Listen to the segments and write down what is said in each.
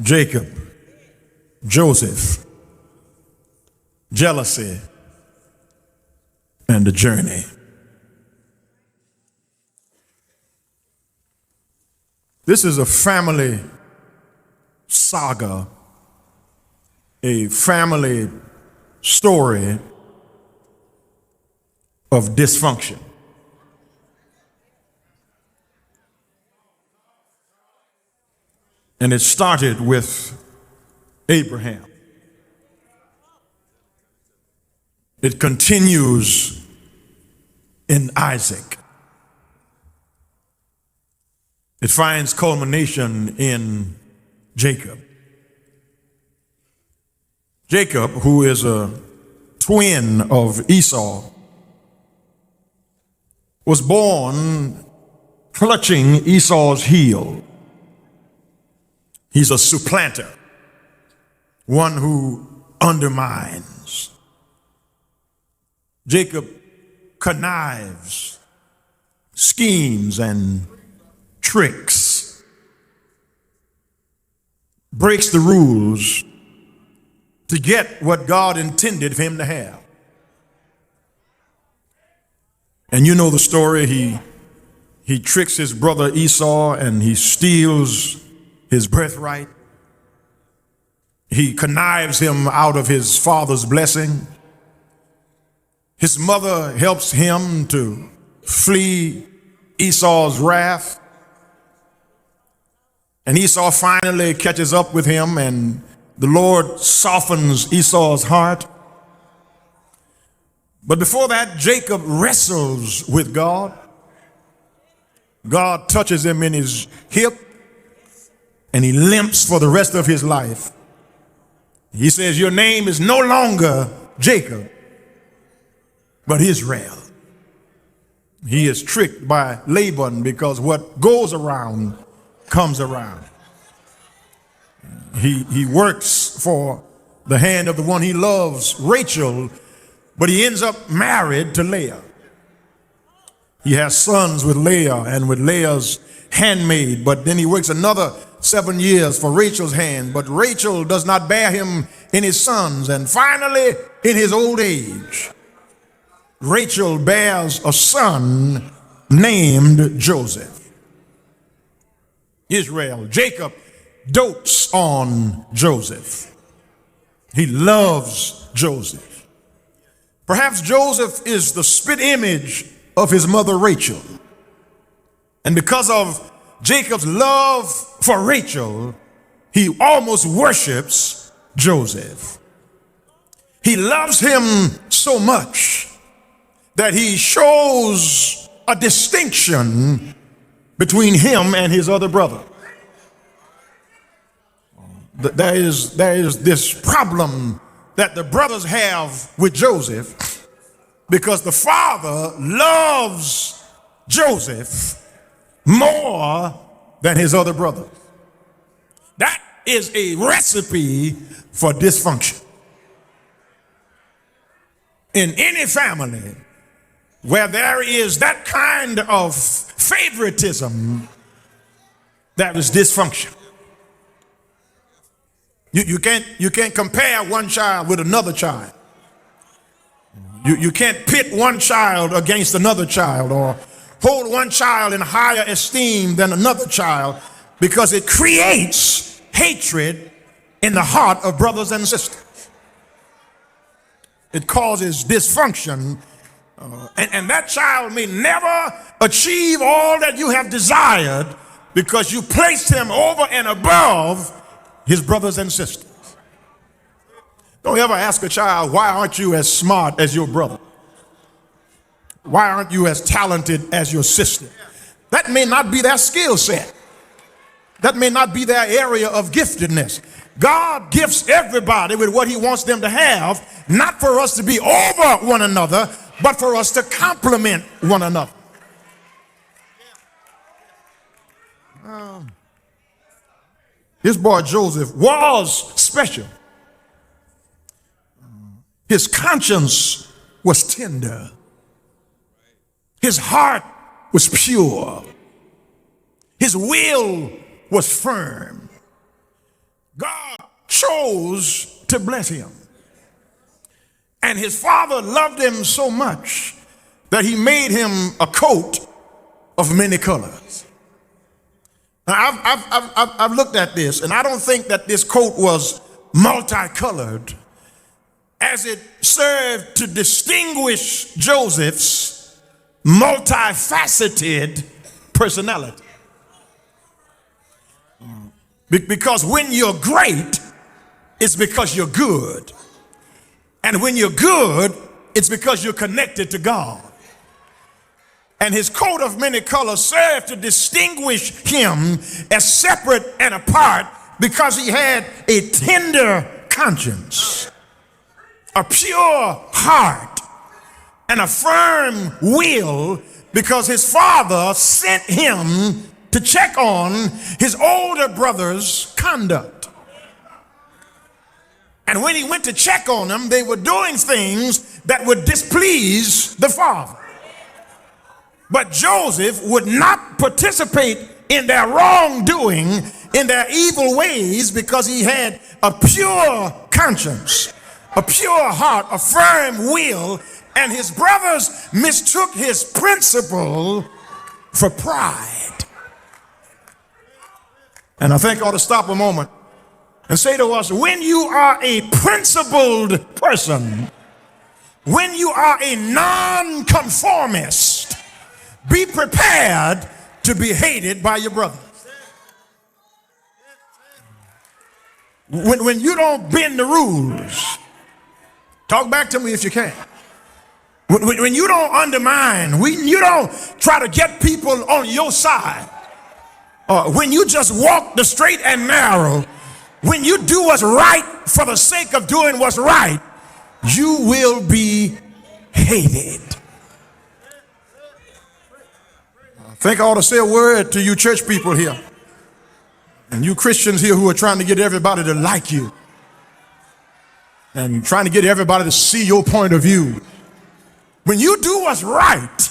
Jacob, Joseph, jealousy, and the journey. This is a family saga, a family story of dysfunction. And it started with Abraham. It continues in Isaac. It finds culmination in Jacob. Jacob, who is a twin of Esau, was born clutching Esau's heel. He's a supplanter, one who undermines. Jacob connives, schemes, and tricks, breaks the rules to get what God intended for him to have. And you know the story. He tricks his brother Esau and he steals his birthright. He connives him out of his father's blessing. His mother helps him to flee Esau's wrath. And Esau finally catches up with him, and the Lord softens Esau's heart. But before that, Jacob wrestles with God. God touches him in his hip, and he limps for the rest of his life. He says, "Your name is no longer Jacob, but Israel." He is tricked by Laban because what goes around comes around. He works for the hand of the one he loves, Rachel, but he ends up married to Leah. He has sons with Leah and with Leah's handmaid, but then he works another 7 years for Rachel's hand, but Rachel does not bear him in his sons. And finally, in his old age, Rachel bears a son named Joseph. Israel, Jacob dotes on Joseph. He loves Joseph. Perhaps Joseph is the spit image of his mother Rachel. And because of Jacob's love for Rachel, he almost worships Joseph. He loves him so much that he shows a distinction between him and his other brother. There is this problem that the brothers have with Joseph because the father loves Joseph more than his other brothers. That is a recipe for dysfunction. In any family where there is that kind of favoritism, there is dysfunction. You can't compare one child with another child. You can't pit one child against another child or hold one child in higher esteem than another child, because it creates hatred in the heart of brothers and sisters. It causes dysfunction, and that child may never achieve all that you have desired because you placed him over and above his brothers and sisters. Don't ever ask a child, why aren't you as smart as your brother? Why aren't you as talented as your sister? That may not be their skill set. That may not be their area of giftedness. God gifts everybody with what he wants them to have, not for us to be over one another, but for us to complement one another. This boy Joseph was special. His conscience was tender. His heart was pure. His will was firm. God chose to bless him. And his father loved him so much that he made him a coat of many colors. Now, I've looked at this, and I don't think that this coat was multicolored, as it served to distinguish Joseph's multifaceted personality. Because when you're great, it's because you're good. And when you're good, it's because you're connected to God. And his coat of many colors served to distinguish him as separate and apart because he had a tender conscience, a pure heart, and a firm will, because his father sent him to check on his older brother's conduct. And when he went to check on them, they were doing things that would displease the father. But Joseph would not participate in their wrongdoing, in their evil ways, because he had a pure conscience, a pure heart, a firm will, and his brothers mistook his principle for pride. And I think I ought to stop a moment and say to us, when you are a principled person, when you are a nonconformist, be prepared to be hated by your brother. When you don't bend the rules, talk back to me if you can. When you don't undermine, when you don't try to get people on your side, when you just walk the straight and narrow, when you do what's right for the sake of doing what's right, you will be hated. I think I ought to say a word to you church people here, and you Christians here who are trying to get everybody to like you and trying to get everybody to see your point of view. When you do what's right,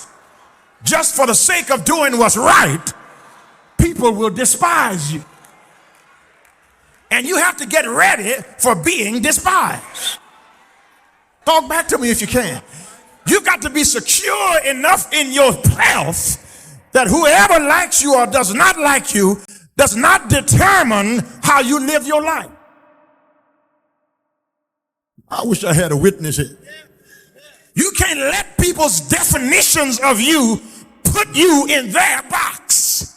just for the sake of doing what's right, people will despise you. And you have to get ready for being despised. Talk back to me if you can. You've got to be secure enough in yourself that whoever likes you or does not like you does not determine how you live your life. I wish I had a witness here. You can't let people's definitions of you put you in their box.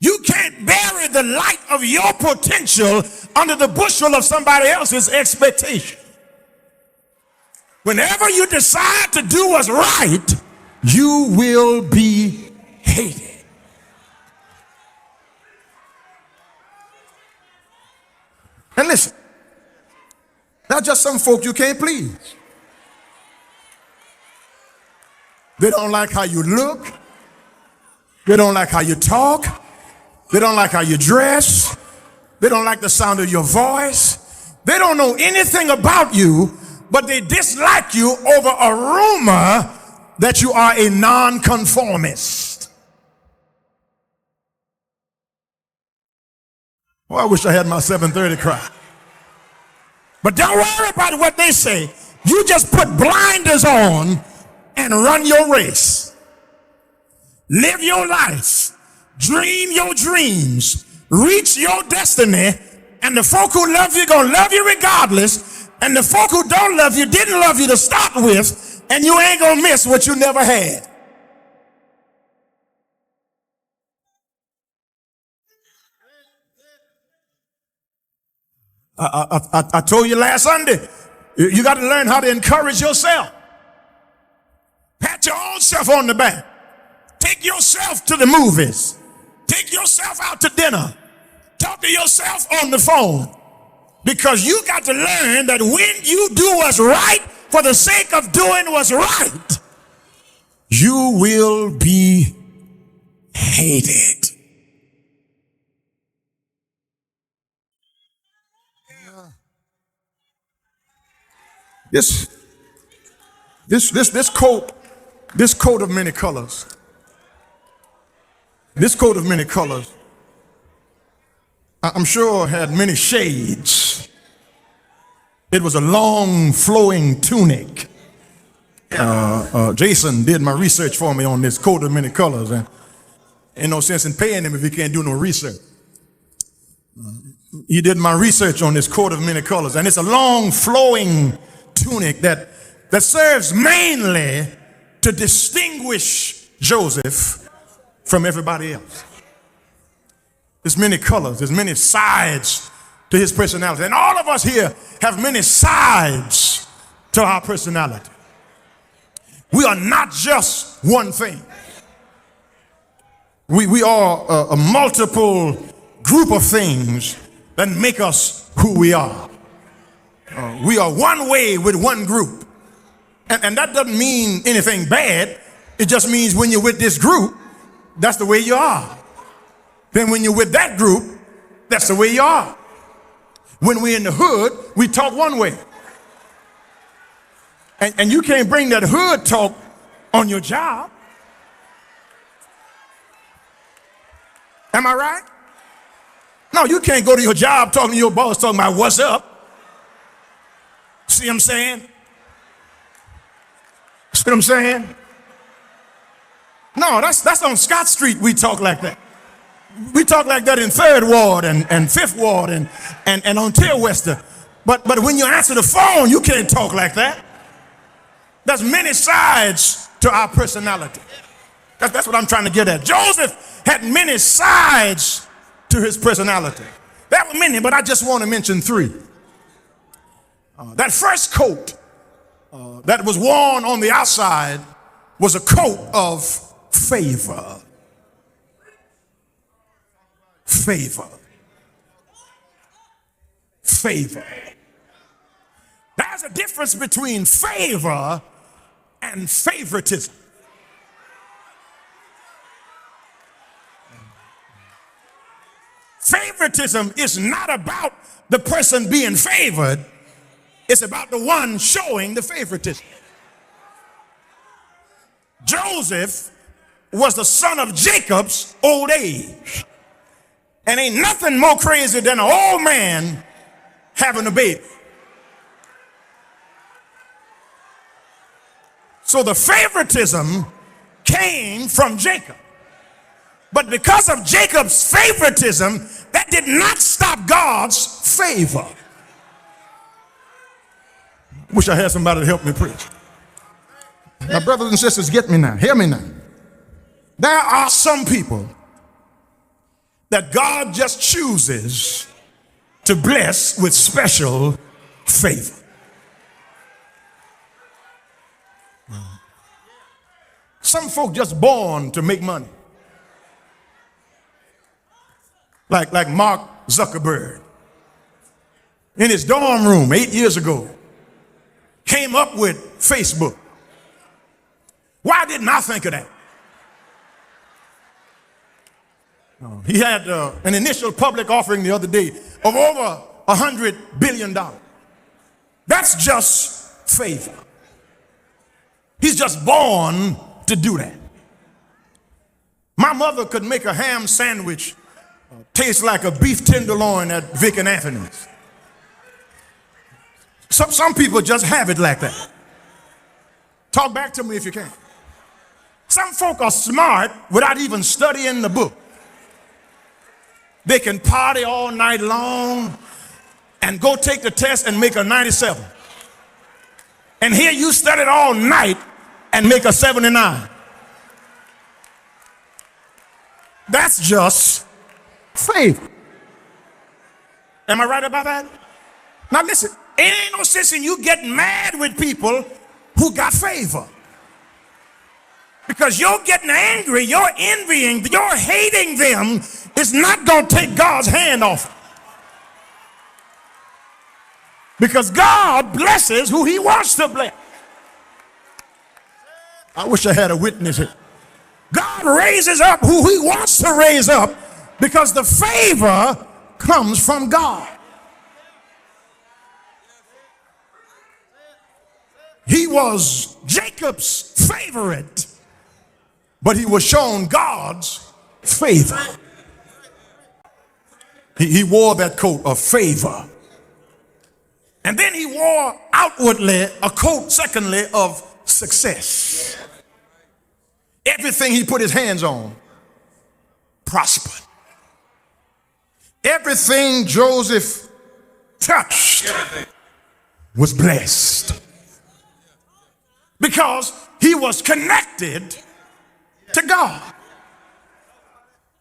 You can't bury the light of your potential under the bushel of somebody else's expectation. Whenever you decide to do what's right, you will be hated. And listen, not just some folk you can't please. They don't like how you look. They don't like how you talk. They don't like how you dress. They don't like the sound of your voice. They don't know anything about you, but they dislike you over a rumor that you are a nonconformist. Well, I wish I had my 7:30 cry. But don't worry about what they say. You just put blinders on and run your race. Live your life. Dream your dreams. Reach your destiny. And the folk who love you gonna love you regardless. And the folk who don't love you didn't love you to start with. And you ain't gonna miss what you never had. I told you last Sunday, you got to learn how to encourage yourself. Pat your own self on the back. Take yourself to the movies. Take yourself out to dinner. Talk to yourself on the phone. Because you got to learn that when you do what's right for the sake of doing what's right, you will be hated. This coat of many colors. This coat of many colors I'm sure had many shades. It was a long flowing tunic. Jason did my research for me on this coat of many colors, and ain't no sense in paying him if he can't do no research. He did my research on this coat of many colors, and it's a long flowing tunic that serves mainly to distinguish Joseph from everybody else. There's many colors, there's many sides to his personality, and all of us here have many sides to our personality. We are not just one thing. We are a multiple group of things that make us who we are. We are one way with one group. And that doesn't mean anything bad. It just means when you're with this group, that's the way you are. Then when you're with that group, that's the way you are. When we're in the hood, we talk one way. And you can't bring that hood talk on your job. Am I right? No, you can't go to your job talking to your boss talking about what's up. See what I'm saying? See what I'm saying? No, that's on Scott Street we talk like that. We talk like that in 3rd Ward and 5th Ward and on Tilwester. But when you answer the phone, you can't talk like that. There's many sides to our personality. That's what I'm trying to get at. Joseph had many sides to his personality. There were many, but I just want to mention 3. That first coat that was worn on the outside was a coat of favor. Favor. Favor. There's a difference between favor and favoritism. Favoritism is not about the person being favored. It's about the one showing the favoritism. Joseph was the son of Jacob's old age. And ain't nothing more crazy than an old man having a baby. So the favoritism came from Jacob. But because of Jacob's favoritism, that did not stop God's favor. Wish I had somebody to help me preach. Now, brothers and sisters, get me now. Hear me now. There are some people that God just chooses to bless with special favor. Some folk just born to make money. Like Mark Zuckerberg. In his dorm room 8 years ago, came up with Facebook. Why didn't I think of that? He had an initial public offering the other day of over $100 billion. That's just favor. He's just born to do that. My mother could make a ham sandwich taste like a beef tenderloin at Vic and Anthony's. Some people just have it like that. Talk back to me if you can. Some folk are smart without even studying the book. They can party all night long and go take the test and make a 97. And here you studied all night and make a 79. That's just favor. Am I right about that? Now listen, it ain't no sense in you getting mad with people who got favor. Because you're getting angry, you're envying, you're hating them is not going to take God's hand off. Because God blesses who he wants to bless. I wish I had a witness here. God raises up who he wants to raise up because the favor comes from God. He was Jacob's favorite, but he was shown God's favor. He wore that coat of favor. And then he wore outwardly a coat, secondly, of success. Everything he put his hands on prospered. Everything Joseph touched was blessed. Because he was connected to God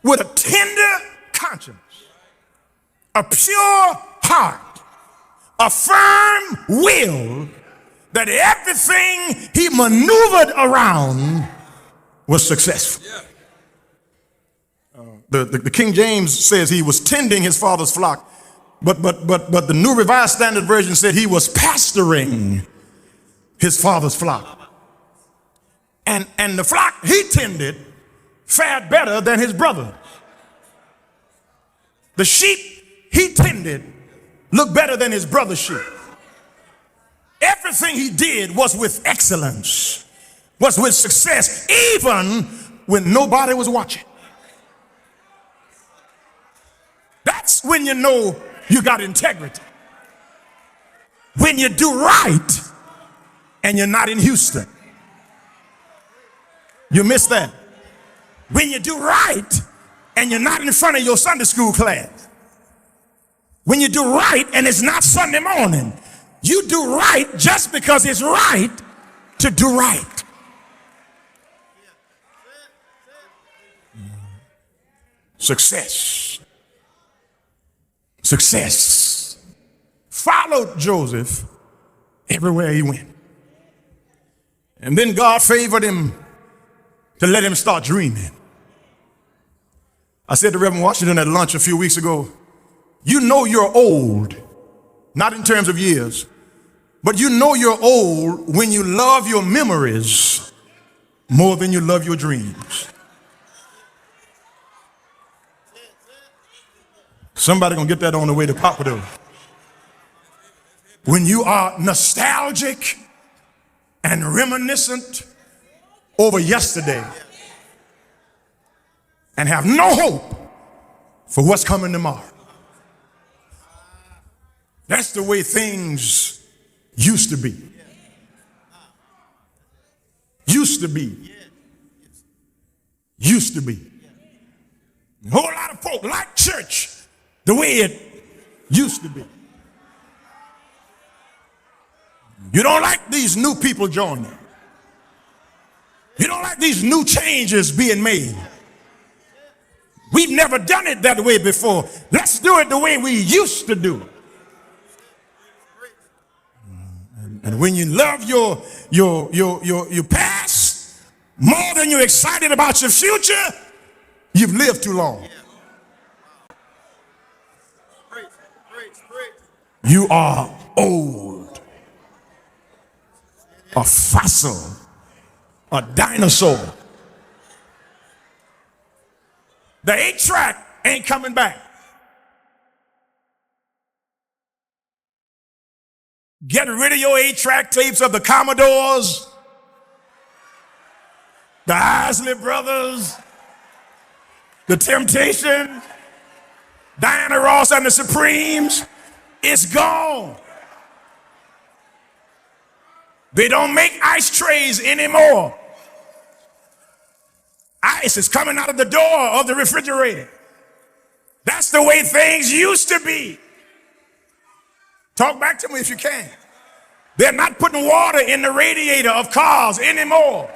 with a tender conscience, a pure heart, a firm will that everything he maneuvered around was successful. The King James says he was tending his father's flock, but the New Revised Standard Version said he was pastoring his father's flock. And the flock he tended fared better than his brothers. The sheep he tended looked better than his brother's sheep. Everything he did was with excellence, was with success, even when nobody was watching. That's when you know you got integrity. When you do right and you're not in Houston. You missed that. When you do right and you're not in front of your Sunday school class. When you do right and it's not Sunday morning. You do right just because it's right to do right. Success. Success followed Joseph everywhere he went. And then God favored him to let him start dreaming. I said to Reverend Washington at lunch a few weeks ago, you know you're old, not in terms of years, but you know you're old when you love your memories more than you love your dreams. Somebody gonna get that on the way to Papa. When you are nostalgic and reminiscent over yesterday and have no hope for what's coming tomorrow. That's the way things used to be. Used to be. Used to be. A whole lot of folk like church the way it used to be. You don't like these new people joining. You don't like these new changes being made. We've never done it that way before. Let's do it the way we used to do it. And when you love your past more than you're excited about your future, you've lived too long. You are old, a fossil, a dinosaur. The 8-track ain't coming back. Get rid of your 8-track tapes of the Commodores, the Isley Brothers, the Temptations, Diana Ross and the Supremes. It's gone. They don't make ice trays anymore. Ice is coming out of the door of the refrigerator. That's the way things used to be. Talk back to me if you can. They're not putting water in the radiator of cars anymore.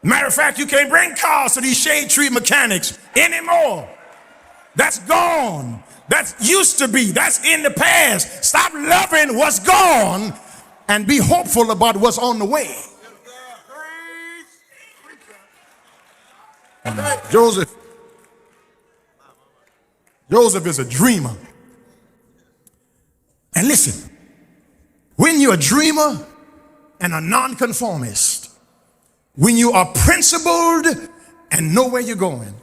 Matter of fact, you can't bring cars to these shade tree mechanics anymore. That's gone. That used to be. That's in the past. Stop loving what's gone and be hopeful about what's on the way. Joseph is a dreamer. And listen, when you're a dreamer and a nonconformist, when you are principled and know where you're going,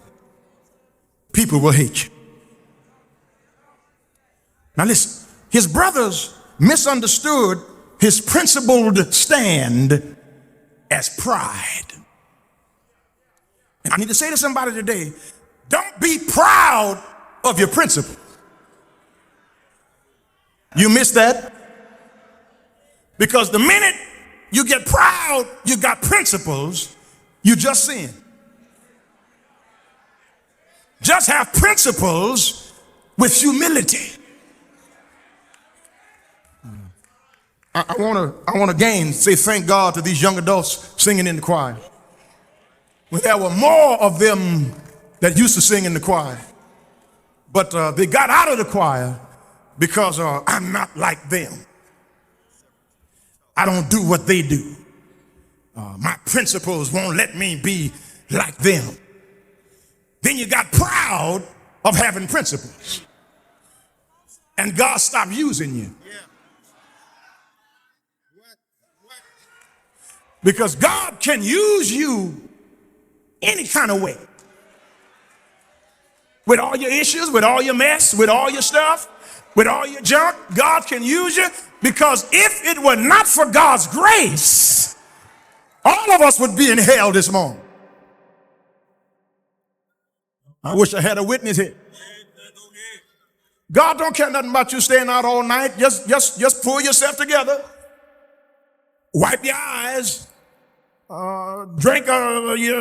people will hate you. Now listen, his brothers misunderstood his principled stand as pride. And I need to say to somebody today, don't be proud of your principles. You miss that? Because the minute you get proud, you got principles, you just sin. Just have principles with humility. I want to again say thank God to these young adults singing in the choir. When there were more of them that used to sing in the choir, but they got out of the choir because I'm not like them. I don't do what they do. My principles won't let me be like them. Then you got proud of having principles, and God stopped using you. Because God can use you any kind of way. With all your issues, with all your mess, with all your stuff, with all your junk, God can use you. Because if it were not for God's grace, all of us would be in hell this morning. I wish I had a witness here. God don't care nothing about you staying out all night. Just pull yourself together. Wipe your eyes. Drink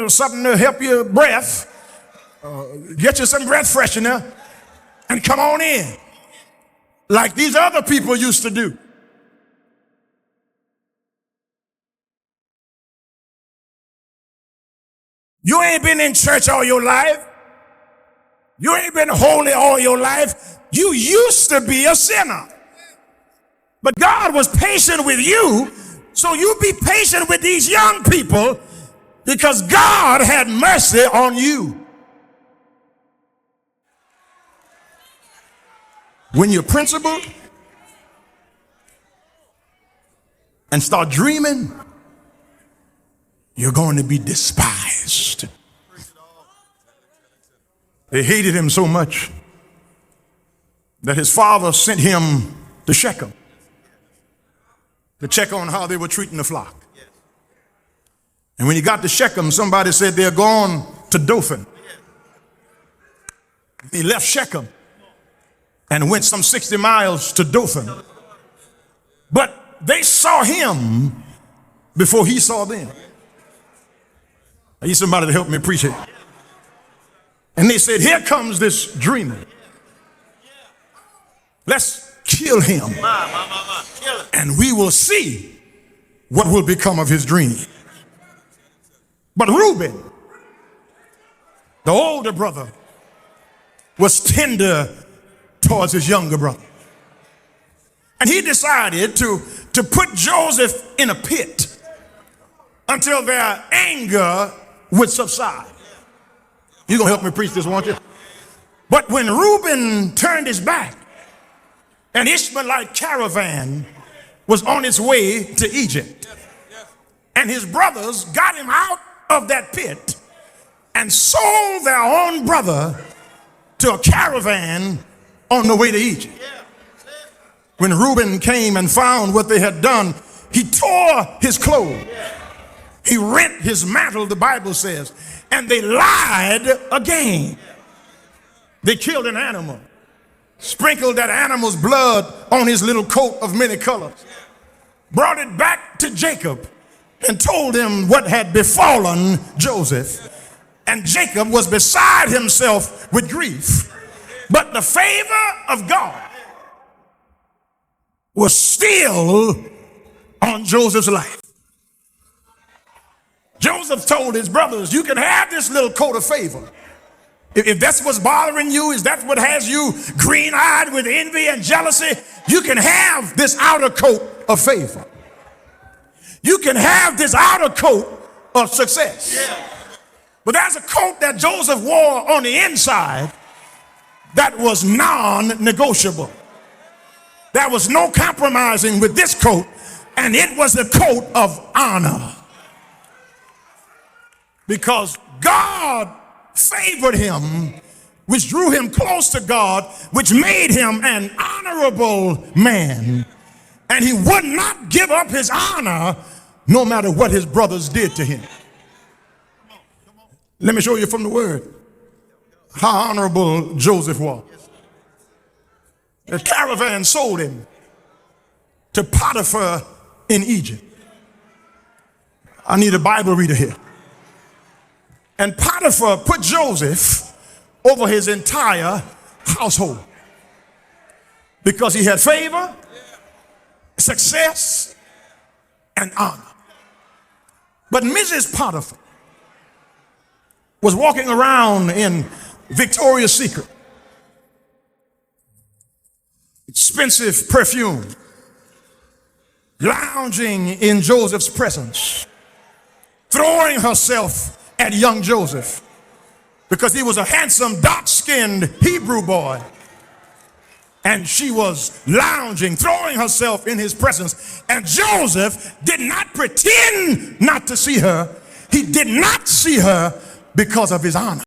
something to help your breath. Get you some breath freshener and come on in like these other people used to do. You ain't been in church all your life. You ain't been holy all your life. You used to be a sinner. But God was patient with you, so you be patient with these young people because God had mercy on you. When you're principled and start dreaming, you're going to be despised. They hated him so much that his father sent him to Shechem to check on how they were treating the flock. And when he got to Shechem, somebody said they're going to Dothan. He left Shechem and went some 60 miles to Dothan. But they saw him before he saw them. I need somebody to help me preach it. And they said, here comes this dreamer. Let's kill him. And we will see what will become of his dream. But Reuben, the older brother, was tender towards his younger brother. And he decided to put Joseph in a pit until their anger would subside. You're going to help me preach this, won't you? But when Reuben turned his back, an Ishmaelite caravan was on its way to Egypt. And his brothers got him out of that pit and sold their own brother to a caravan on the way to Egypt. When Reuben came and found what they had done, he tore his clothes. He rent his mantle, the Bible says, and they lied again. They killed an animal, sprinkled that animal's blood on his little coat of many colors, brought it back to Jacob and told him what had befallen Joseph. And Jacob was beside himself with grief. But the favor of God was still on Joseph's life. Joseph told his brothers, you can have this little coat of favor. If that's what's bothering you, is that what has you green-eyed with envy and jealousy, you can have this outer coat of favor. You can have this outer coat of success. But there's a coat that Joseph wore on the inside that was non-negotiable. There was no compromising with this coat, and it was a coat of honor. Because God favored him, which drew him close to God, which made him an honorable man. And he would not give up his honor no matter what his brothers did to him. Let me show you from the word how honorable Joseph was. The caravan sold him to Potiphar in Egypt. I need a Bible reader here. And Potiphar put Joseph over his entire household because he had favor, success, and honor. But Mrs. Potiphar was walking around in Victoria's Secret, expensive perfume, lounging in Joseph's presence, throwing herself at young Joseph because he was a handsome, dark-skinned Hebrew boy. And she was lounging, throwing herself in his presence. And Joseph did not pretend not to see her. He did not see her because of his honor.